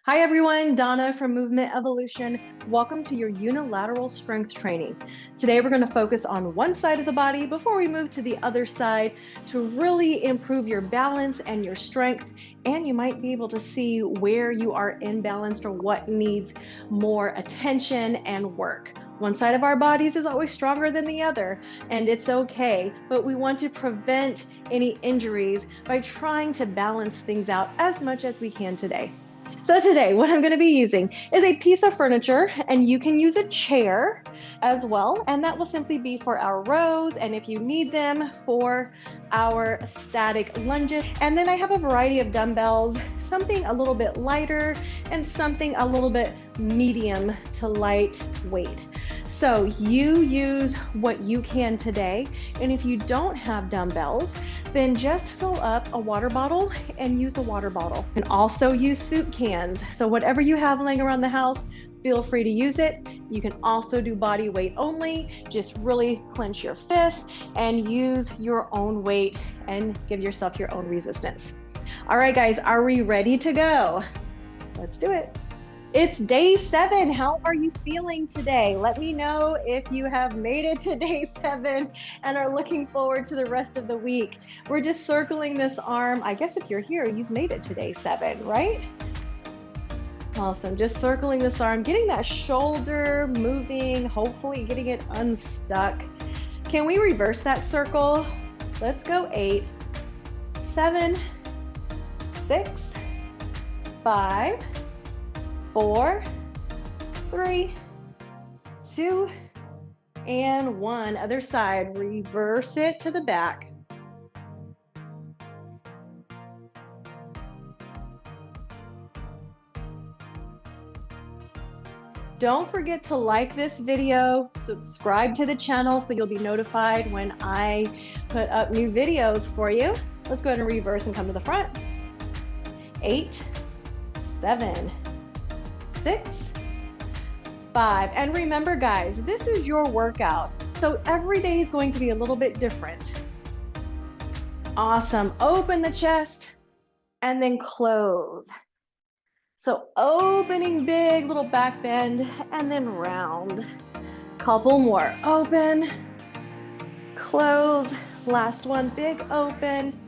Hi everyone, Donna from Movement Evolution. Welcome to your unilateral strength training. Today we're going to focus on one side of the body before we move to the other side to really improve your balance and your strength. And you might be able to see where you are imbalanced or what needs more attention and work. One side of our bodies is always stronger than the other, and it's okay, but we want to prevent any injuries by trying to balance things out as much as we can today. So today, what I'm going to be using is a piece of furniture, and you can use a chair as well, and that will simply be for our rows, and if you need them, for our static lunges. And then I have a variety of dumbbells, something a little bit lighter and something a little bit medium to light weight. So you use what you can today, and if you don't have dumbbells, then just fill up a water bottle and use a water bottle. And also use soup cans. So whatever you have laying around the house, feel free to use it. You can also do body weight only. Just really clench your fists and use your own weight and give yourself your own resistance. All right, guys, are we ready to go? Let's do it. It's day 7. How are you feeling today? Let me know if you have made it to day 7 and are looking forward to the rest of the week. We're just circling this arm. I guess if you're here, you've made it to day 7, right? Awesome. Just circling this arm, getting that shoulder moving, hopefully getting it unstuck. Can we reverse that circle? Let's go 8, 7, 6, 5, 4, 3, 2, and 1. Other side, reverse it to the back. Don't forget to like this video, subscribe to the channel so you'll be notified when I put up new videos for you. Let's go ahead and reverse and come to the front. 8, 7, 6, 5. And remember, guys, this is your workout, so every day is going to be a little bit different. Awesome. Open the chest and then close. So opening big, little back bend, and then round. Couple more. Open, close. Last one, big open,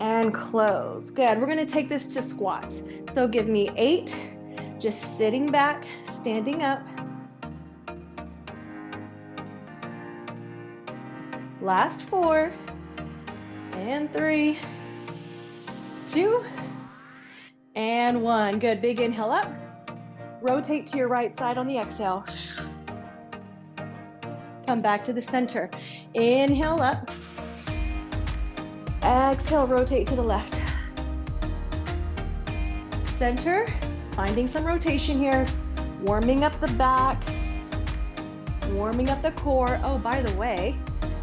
and close. Good. We're going to take this to squats. So give me 8, just sitting back, standing up. Last 4, and 3, 2, and 1. Good. Big inhale up. Rotate to your right side on the exhale. Come back to the center. Inhale up. Exhale, rotate to the left. Center, finding some rotation here. Warming up the back. Warming up the core. Oh, by the way,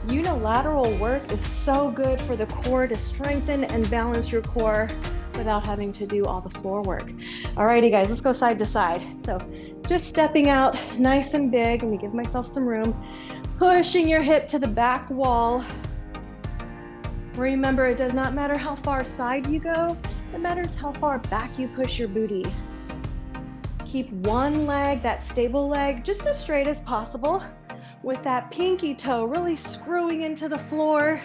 unilateral work is so good for the core to strengthen and balance your core without having to do all the floor work. Alrighty, guys, let's go side to side. So just stepping out nice and big. Let me give myself some room. Pushing your hip to the back wall. Remember, it does not matter how far side you go. It matters how far back you push your booty. Keep one leg, that stable leg, just as straight as possible, with that pinky toe really screwing into the floor.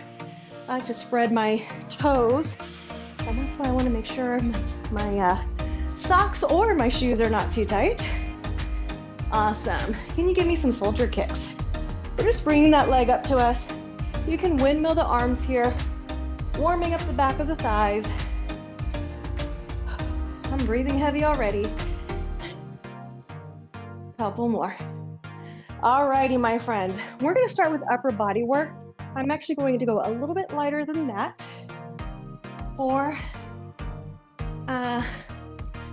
I like to spread my toes, and that's why I want to make sure my socks or my shoes are not too tight. Awesome. Can you give me some soldier kicks? We're just bringing that leg up to us. You can windmill the arms here, warming up the back of the thighs. I'm breathing heavy already. Couple more. Alrighty, my friends. We're going to start with upper body work. I'm actually going to go a little bit lighter than that for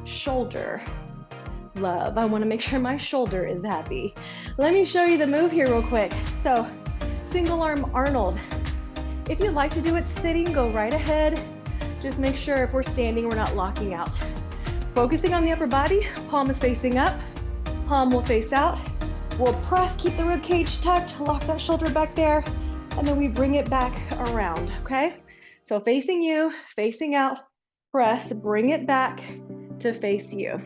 shoulder love. I want to make sure my shoulder is happy. Let me show you the move here real quick. So, single arm Arnold. If you'd like to do it sitting, go right ahead. Just make sure if we're standing, we're not locking out. Focusing on the upper body, palm is facing up, palm will face out. We'll press, keep the rib cage tucked, lock that shoulder back there, and then we bring it back around, okay? So facing you, facing out, press, bring it back, to face you.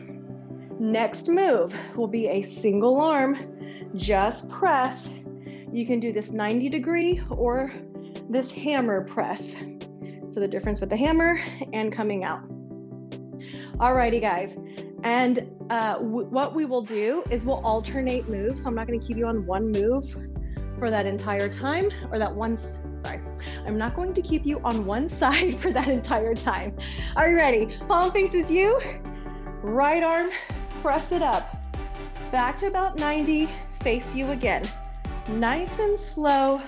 Next move will be a single arm, just press. You can do this 90-degree or this hammer press. So the difference with the hammer and coming out. Alrighty, guys. And what we will do is we'll alternate moves. So I'm not going to keep you on one move for that entire time, or that one, sorry. I'm not going to keep you on one side for that entire time. Are you ready? Palm faces you. Right arm, press it up. Back to about 90, face you again. Nice and slow,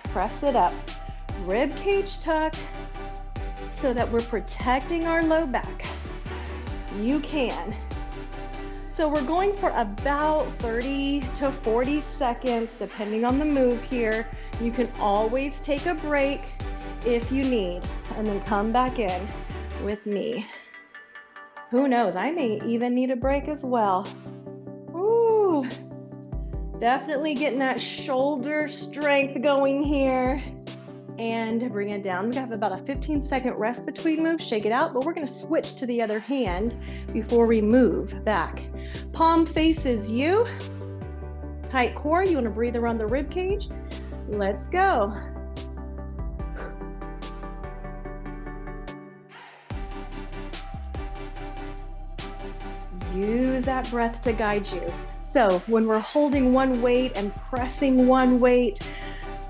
press it up. Rib cage tucked so that we're protecting our low back. You can. So we're going for about 30 to 40 seconds, depending on the move here. You can always take a break if you need, and then come back in with me. Who knows, I may even need a break as well. Ooh, definitely getting that shoulder strength going here. And bring it down. We have about a 15-second rest between moves. Shake it out, but we're going to switch to the other hand before we move back. Palm faces you. Tight core. You want to breathe around the rib cage. Let's go. Use that breath to guide you. So when we're holding one weight and pressing one weight,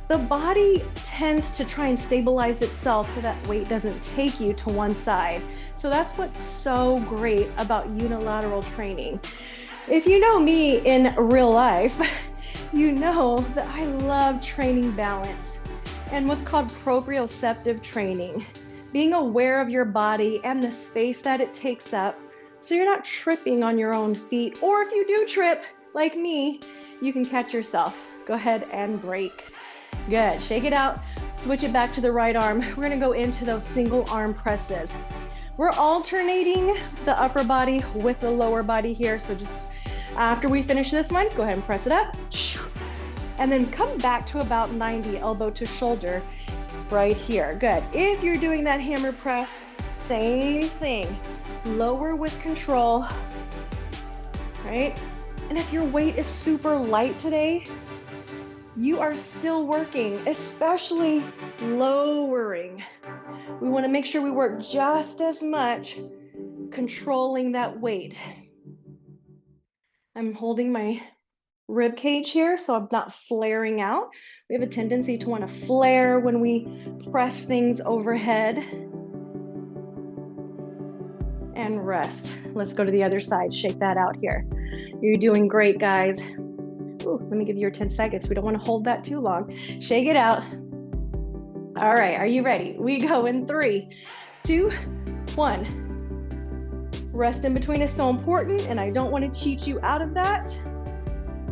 the body tends to try and stabilize itself so that weight doesn't take you to one side. So that's what's so great about unilateral training. If you know me in real life, you know that I love training balance and what's called proprioceptive training, being aware of your body and the space that it takes up so you're not tripping on your own feet. Or if you do trip, like me, you can catch yourself. Go ahead and break. Good, shake it out, switch it back to the right arm. We're gonna go into those single arm presses. We're alternating the upper body with the lower body here. So just after we finish this one, go ahead and press it up. And then come back to about 90, elbow to shoulder, right here. Good, if you're doing that hammer press, same thing. Lower with control, right? And if your weight is super light today, you are still working, especially lowering. We want to make sure we work just as much controlling that weight. I'm holding my rib cage here so I'm not flaring out. We have a tendency to want to flare when we press things overhead. And rest. Let's go to the other side. Shake that out here. You're doing great, guys. Ooh, let me give you your 10 seconds. We don't want to hold that too long. Shake it out. All right, are you ready? We go in 3, 2, 1. Rest in between is so important, and I don't want to cheat you out of that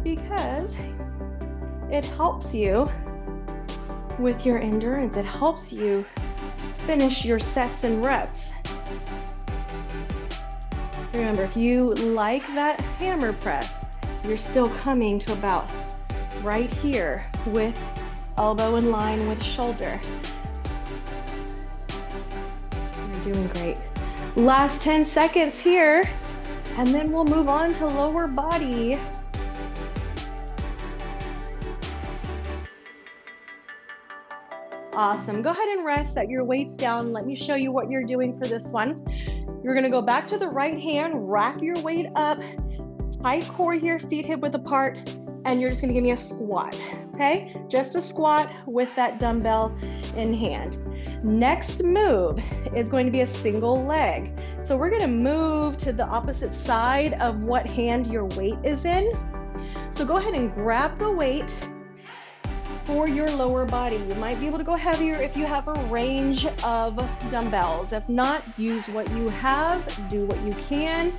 because it helps you with your endurance. It helps you finish your sets and reps. Remember, if you like that hammer press, you're still coming to about right here with elbow in line with shoulder. You're doing great. Last 10 seconds here, and then we'll move on to lower body. Awesome. Go ahead and rest, set your weights down. Let me show you what you're doing for this one. You're going to go back to the right hand, rack your weight up, tight core here, feet hip width apart, and you're just going to give me a squat, okay? Just a squat with that dumbbell in hand. Next move is going to be a single leg. So we're going to move to the opposite side of what hand your weight is in. So go ahead and grab the weight for your lower body. You might be able to go heavier if you have a range of dumbbells. If not, use what you have, do what you can.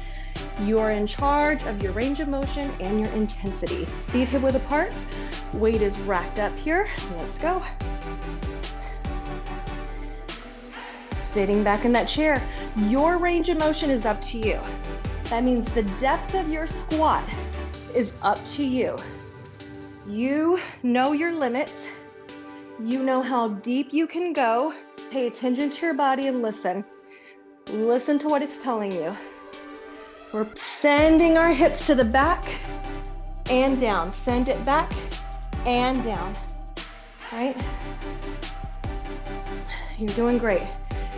You're in charge of your range of motion and your intensity. Feet hip width apart, weight is racked up here. Let's go. Sitting back in that chair, your range of motion is up to you. That means the depth of your squat is up to you. You know your limits. You know how deep you can go. Pay attention to your body and listen. Listen to what it's telling you. We're sending our hips to the back and down. Send it back and down, right? You're doing great.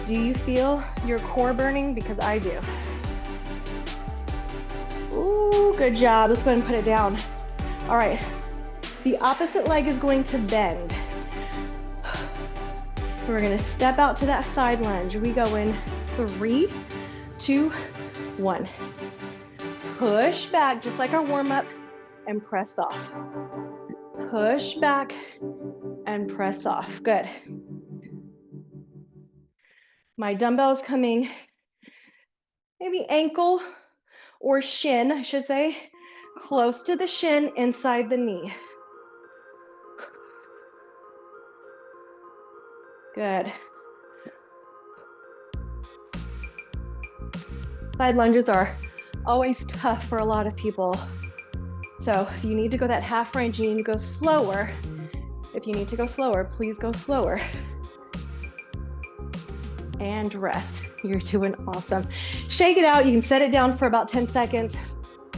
Do you feel your core burning? Because I do. Ooh, good job. Let's go ahead and put it down. All right, the opposite leg is going to bend. We're gonna step out to that side lunge. We go in 3, 2, 1. Push back, just like our warm-up, and press off. Push back and press off. Good. My dumbbell's coming maybe ankle or shin, I should say, close to the shin inside the knee. Good. Side lunges are always tough for a lot of people. So if you need to go that half range, you need to go slower. If you need to go slower, please go slower. And rest. You're doing awesome. Shake it out. You can set it down for about 10 seconds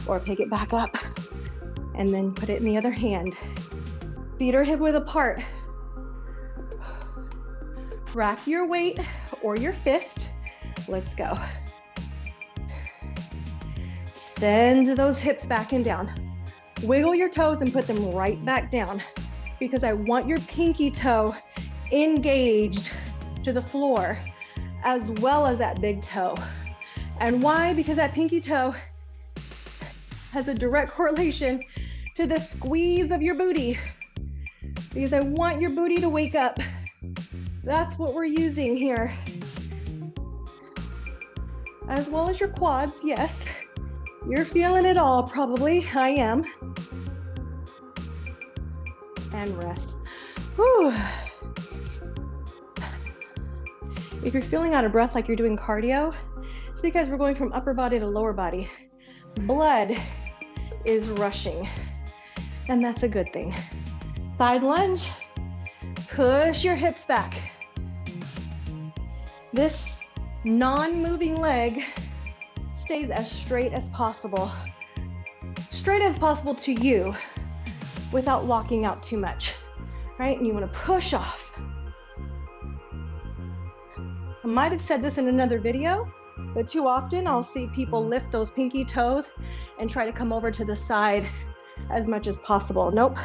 or pick it back up and then put it in the other hand. Feet are hip width apart. Wrap your weight or your fist. Let's go. Send those hips back and down. Wiggle your toes and put them right back down because I want your pinky toe engaged to the floor as well as that big toe. And why? Because that pinky toe has a direct correlation to the squeeze of your booty because I want your booty to wake up. That's what we're using here. As well as your quads, yes. You're feeling it all, probably. I am. And rest. Whew. If you're feeling out of breath like you're doing cardio, it's because we're going from upper body to lower body. Blood is rushing, and that's a good thing. Side lunge, push your hips back. This non-moving leg stays as straight as possible to you without locking out too much, right? And you want to push off. I might have said this in another video, but too often I'll see people lift those pinky toes and try to come over to the side as much as possible. Nope.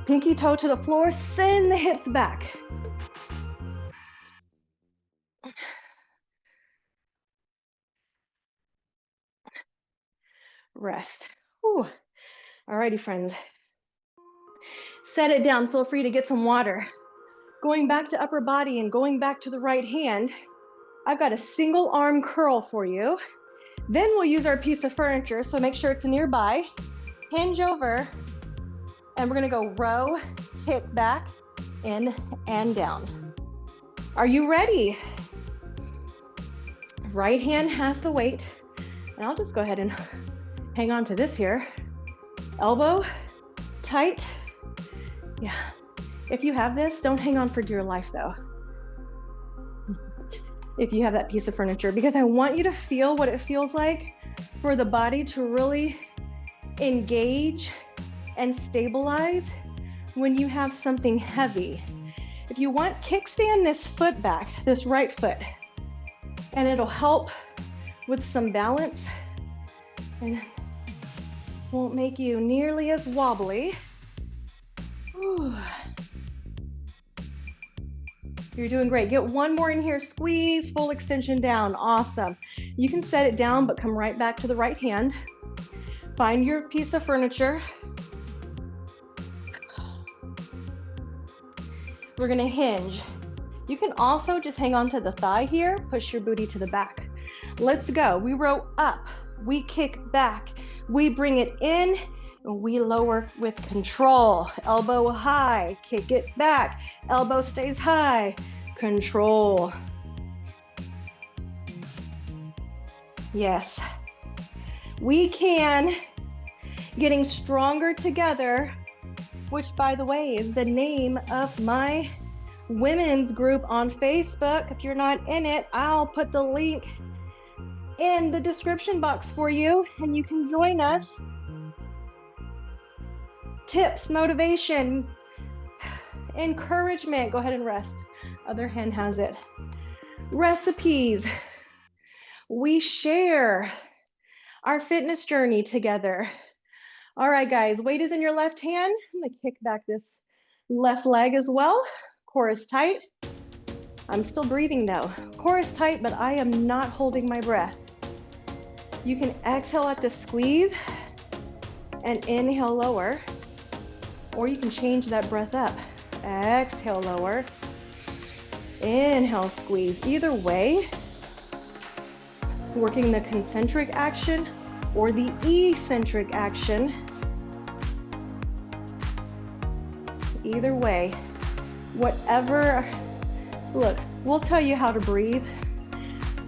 Pinky toe to the floor, send the hips back. Rest. Whew. Alrighty, friends. Set it down. Feel free to get some water. Going back to upper body and going back to the right hand, I've got a single arm curl for you. Then we'll use our piece of furniture, so make sure it's nearby. Hinge over, and we're gonna go row, kick back, in and down. Are you ready? Right hand has the weight, and I'll just go ahead and hang on to this here. Elbow tight. Yeah. If you have this, don't hang on for dear life though. If you have that piece of furniture, because I want you to feel what it feels like for the body to really engage and stabilize when you have something heavy. If you want, kickstand this foot back, this right foot, and it'll help with some balance and won't make you nearly as wobbly. Whew. You're doing great. Get one more in here. Squeeze, full extension down. Awesome. You can set it down, but come right back to the right hand. Find your piece of furniture. We're gonna hinge. You can also just hang on to the thigh here, push your booty to the back. Let's go. We row up, we kick back, we bring it in, and we lower with control. Elbow high, kick it back. Elbow stays high, control. Yes. We can. Getting stronger together, which by the way is the name of my women's group on Facebook. If you're not in it, I'll put the link in the description box for you, and you can join us. Tips, motivation, encouragement. Go ahead and rest. Other hand has it. Recipes. We share our fitness journey together. All right, guys, weight is in your left hand. I'm gonna kick back this left leg as well. Core is tight. I'm still breathing though. Core is tight, but I am not holding my breath. You can exhale at the squeeze and inhale lower, or you can change that breath up. Exhale lower, inhale squeeze. Either way, working the concentric action or the eccentric action. Either way, whatever. Look, we'll tell you how to breathe,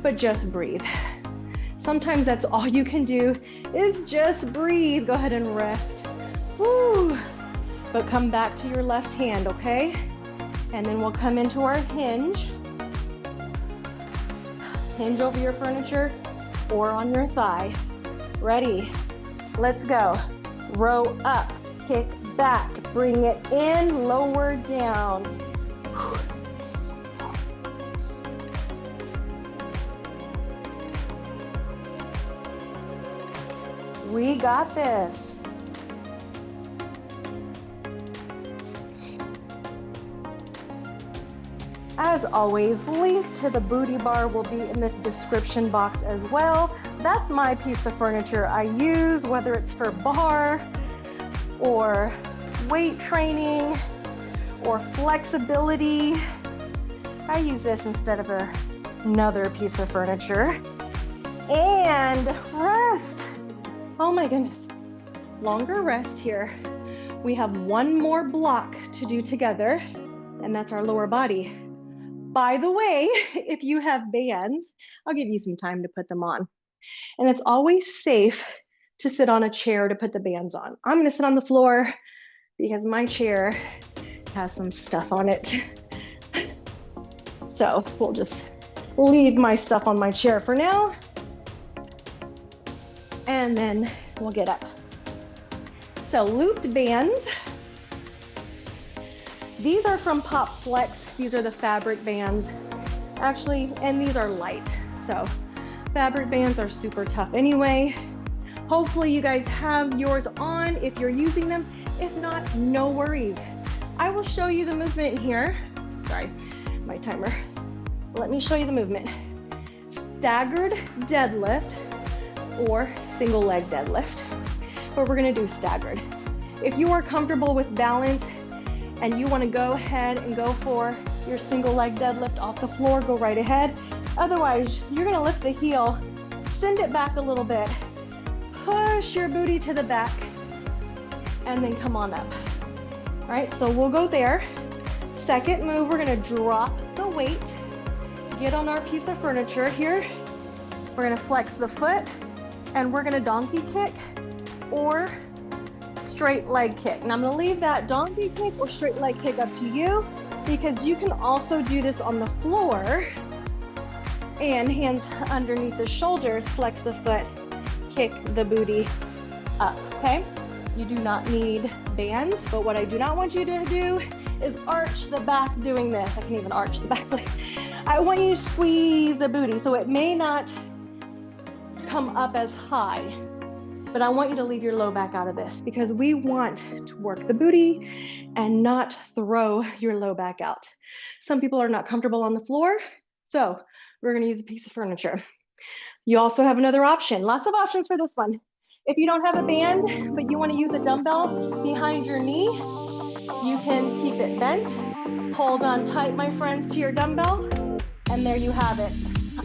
but just breathe. Sometimes that's all you can do is just breathe. Go ahead and rest. Woo. But come back to your left hand, okay? And then we'll come into our hinge. Hinge over your furniture or on your thigh. Ready? Let's go. Row up, kick back, bring it in, lower down. We got this. As always, link to the booty bar will be in the description box as well. That's my piece of furniture I use, whether it's for bar or weight training or flexibility. I use this instead of another piece of furniture. And rest. Oh my goodness. Longer rest here. We have one more block to do together, and that's our lower body. By the way, if you have bands, I'll give you some time to put them on. And it's always safe to sit on a chair to put the bands on. I'm gonna sit on the floor because my chair has some stuff on it. So we'll just leave my stuff on my chair for now. And then we'll get up. So looped bands. These are from Pop Flex. These are the fabric bands. Actually, and these are light. So fabric bands are super tough anyway. Hopefully you guys have yours on if you're using them. If not, no worries. I will show you the movement here. Sorry, my timer. Let me show you the movement. Staggered deadlift or single leg deadlift. But we're gonna do staggered. If you are comfortable with balance and you wanna go ahead and go for your single leg deadlift off the floor, go right ahead. Otherwise, you're gonna lift the heel, send it back a little bit, push your booty to the back, and then come on up. All right, so we'll go there. Second move, we're gonna drop the weight, get on our piece of furniture here. We're gonna flex the foot, and we're gonna donkey kick or straight leg kick. And I'm gonna leave that donkey kick or straight leg kick up to you, because you can also do this on the floor and hands underneath the shoulders, flex the foot, kick the booty up, okay? You do not need bands, but what I do not want you to do is arch the back doing this. I can even arch the back. I want you to squeeze the booty, so it may not come up as high, but I want you to leave your low back out of this, because we want to work the booty and not throw your low back out. Some people are not comfortable on the floor, so we're gonna use a piece of furniture. You also have another option, lots of options for this one. If you don't have a band, but you wanna use a dumbbell behind your knee, you can keep it bent, hold on tight, my friends, to your dumbbell, and there you have it.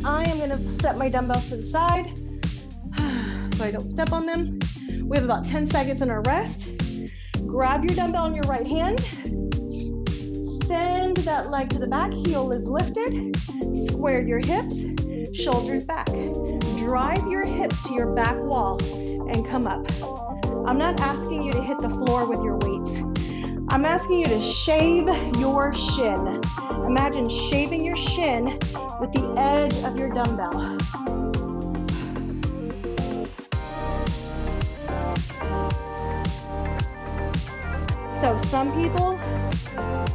I am gonna set my dumbbells to the side so I don't step on them. We have about 10 seconds in our rest. Grab your dumbbell in your right hand, send that leg to the back, heel is lifted, square your hips, shoulders back. Drive your hips to your back wall and come up. I'm not asking you to hit the floor with your weights. I'm asking you to shave your shin. Imagine shaving your shin with the edge of your dumbbell. So some people,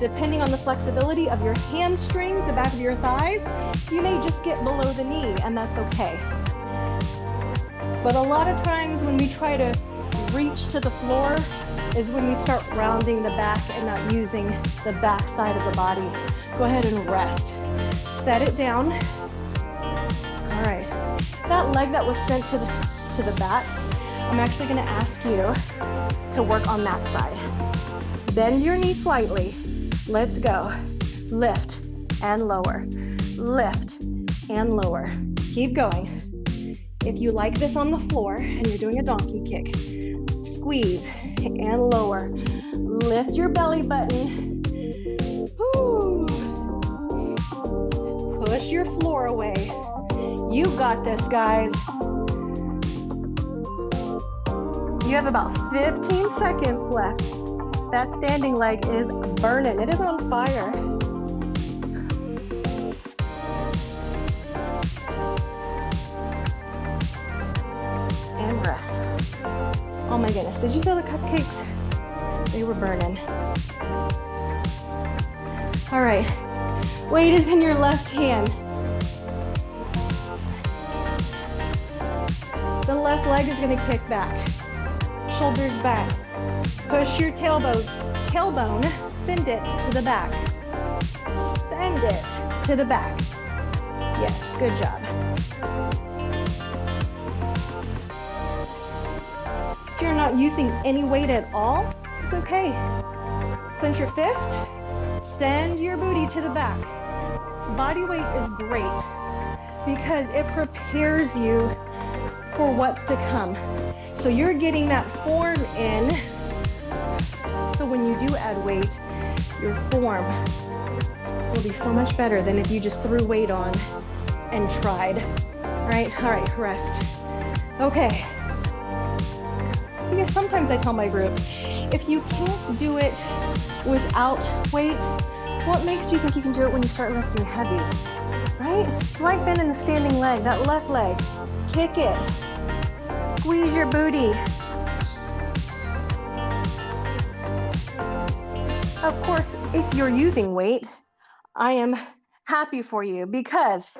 depending on the flexibility of your hamstrings, the back of your thighs, you may just get below the knee, and that's okay. But a lot of times when we try to reach to the floor is when we start rounding the back and not using the back side of the body. Go ahead and rest. Set it down. All right. That leg that was sent to the back, I'm actually going to ask you to work on that side. Bend your knee slightly. Let's go. Lift and lower. Lift and lower. Keep going. If you like this on the floor and you're doing a donkey kick, squeeze and lower. Lift your belly button. Woo. Push your floor away. You got this, guys. You have about 15 seconds left. That standing leg is burning. It is on fire. And rest. Oh my goodness, did you feel the cupcakes? They were burning. All right, weight is in your left hand. The left leg is gonna kick back. Shoulders back. Push your tailbone, send it to the back. Send it to the back. Yes, good job. If you're not using any weight at all, it's okay. Clench your fist, send your booty to the back. Body weight is great because it prepares you for what's to come. So you're getting that form in, so when you do add weight, your form will be so much better than if you just threw weight on and tried. All right, rest. Okay. Because sometimes I tell my group, if you can't do it without weight, what makes you think you can do it when you start lifting heavy, right? Slight bend in the standing leg, that left leg, kick it. Squeeze your booty. Of course, if you're using weight, I am happy for you because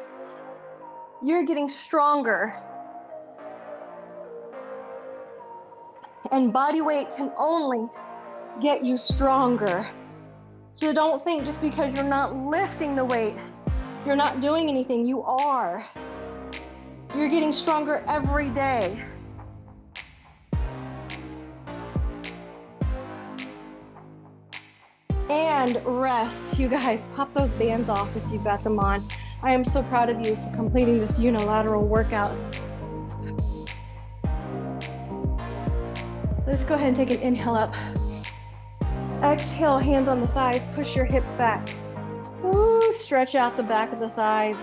you're getting stronger. And body weight can only get you stronger. So don't think just because you're not lifting the weight, you're not doing anything. You are. You're getting stronger every day. And rest. You guys, pop those bands off if you've got them on. I am so proud of you for completing this unilateral workout. Let's go ahead and take an inhale up. Exhale, hands on the thighs, push your hips back. Ooh, stretch out the back of the thighs.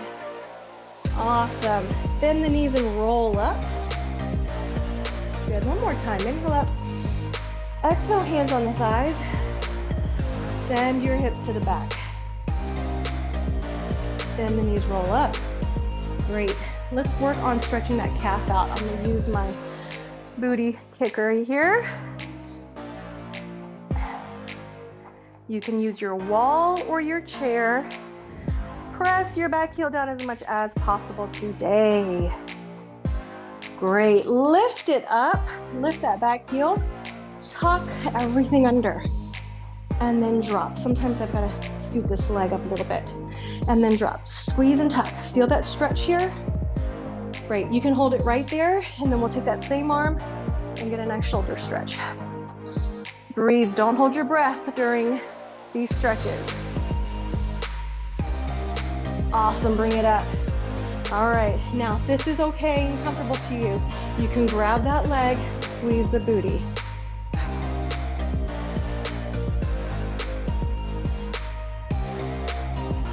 Awesome. Bend the knees and roll up. Good, one more time, inhale up. Exhale, hands on the thighs. Send your hips to the back. Bend the knees, roll up. Great. Let's work on stretching that calf out. I'm gonna use my booty kicker here. You can use your wall or your chair. Press your back heel down as much as possible today. Great. Lift it up. Lift that back heel. Tuck everything under. And then drop. Sometimes I've got to scoot this leg up a little bit. And then drop. Squeeze and tuck. Feel that stretch here? Great. You can hold it right there, and then we'll take that same arm and get a nice shoulder stretch. Breathe. Don't hold your breath during these stretches. Awesome. Bring it up. All right. Now, if this is okay and comfortable to you, you can grab that leg, squeeze the booty.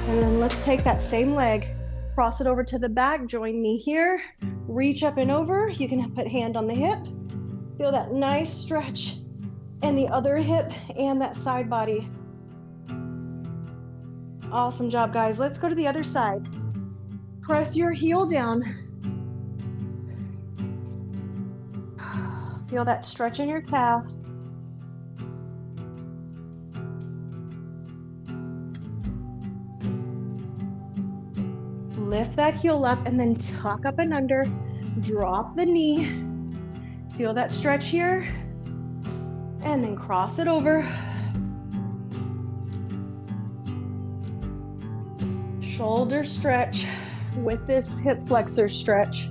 And then let's take that same leg, cross it over to the back, join me here, reach up and over. You can put hand on the hip. Feel that nice stretch in the other hip and that side body. Awesome job, guys. Let's go to the other side. Press your heel down. Feel that stretch in your calf. Lift that heel up and then tuck up and under. Drop the knee. Feel that stretch here. And then cross it over. Shoulder stretch with this hip flexor stretch.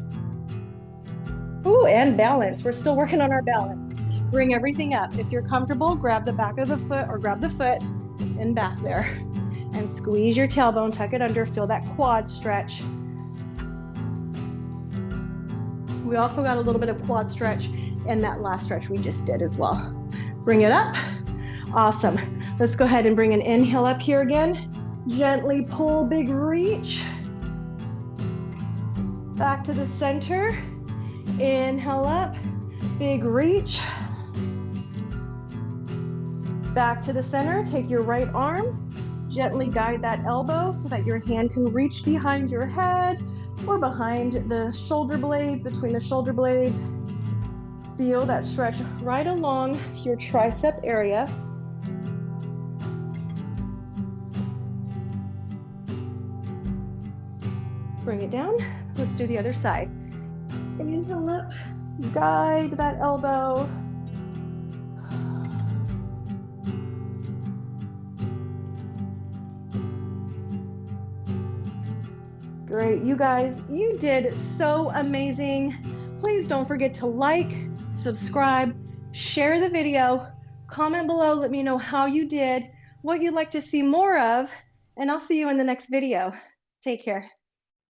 Ooh, and balance. We're still working on our balance. Bring everything up. If you're comfortable, grab the back of the foot or grab the foot and back there. And squeeze your tailbone, tuck it under, feel that quad stretch. We also got a little bit of quad stretch in that last stretch we just did as well. Bring it up. Awesome. Let's go ahead and bring an inhale up here again. Gently pull, big reach. Back to the center. Inhale up, big reach. Back to the center, take your right arm, gently guide that elbow so that your hand can reach behind your head or behind the shoulder blades, between the shoulder blades. Feel that stretch right along your tricep area. Bring it down. Let's do the other side. Inhale up, guide that elbow. Great, you guys, you did so amazing. Please don't forget to like, subscribe, share the video, comment below, let me know how you did, what you'd like to see more of, and I'll see you in the next video. Take care.